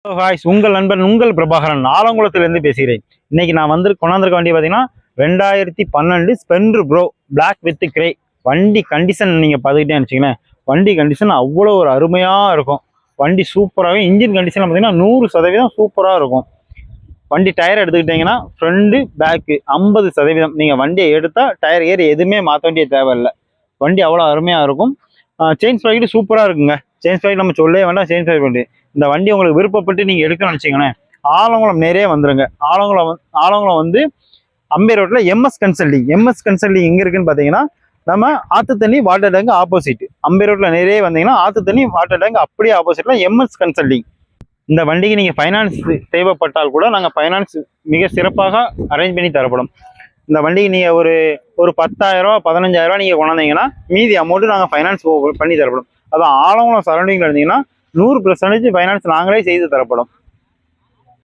Hello ஹாய்ஸ், உங்கள் நண்பன் உங்கள் பிரபாகரன் ஆலங்குளத்திலிருந்து பேசுகிறேன். இன்னைக்கு நான் கொண்டாந்துருக்க வண்டி பார்த்தீங்கன்னா 2012 Splendor Pro black with grey. வண்டி கண்டிஷன் நீங்கள் பார்த்துக்கிட்டே வச்சிங்களேன், வண்டி கண்டிஷன் அவ்வளோ ஒரு அருமையாக இருக்கும். வண்டி சூப்பராகவே இன்ஜின் கண்டிஷன் பார்த்தீங்கன்னா 100% சூப்பராக இருக்கும். வண்டி டயர் எடுத்துக்கிட்டிங்கன்னா ஃப்ரண்ட்டு பேக்கு 50%. நீங்கள் வண்டியை எடுத்தால் டயர் ஏறி எதுவுமே மாற்ற வேண்டிய தேவையில்லை. வண்டி அவ்வளோ அருமையாக இருக்கும். செயின் ஸ்ப்ராக்கெட் சூப்பராக இருக்குங்க. செயின் ஸ்ப்ராக்கெட் நம்ம சொல்லவே வேண்டாம். செயின் ஸ்ப்ராக்கெட் வண்டி இந்த வண்டி உங்களுக்கு விருப்பப்பட்டு நீங்கள் எடுக்கணும்னு நினச்சிங்களேன், ஆலங்குளம் நேரே வந்துருங்க. ஆலங்குளம் வந்து அம்பே ரோட்டில் எம்எஸ் கன்சல்டிங் எங்கே இருக்குன்னு பார்த்தீங்கன்னா, நம்ம ஆற்று தண்ணி வாட்டர் டேங்க் ஆப்போசிட். அம்பே ரோட்டில் நேரே வந்தீங்கன்னா ஆற்று தண்ணி வாட்டர் டேங்க் அப்படியே ஆப்போசிட்டில் எம்எஸ் கன்சல்டிங். இந்த வண்டிக்கு நீங்கள் ஃபைனான்ஸ் தேவைப்பட்டால் கூட நாங்கள் ஃபைனான்ஸ் மிக சிறப்பாக அரேஞ்ச் பண்ணி தரப்படும். இந்த வண்டிக்கு நீங்கள் ஒரு 10,000 15,000 நீங்கள் கொண்டாந்தீங்கன்னா மீதி அமௌண்ட்டு நாங்கள் ஃபைனான்ஸ் பண்ணி தரப்படும். அதான் ஆலங்குளம் சரௌண்டிங்கில் இருந்தீங்கன்னா 100% ஃபைனான்ஸ் நாங்களே செய்து தரப்படும்.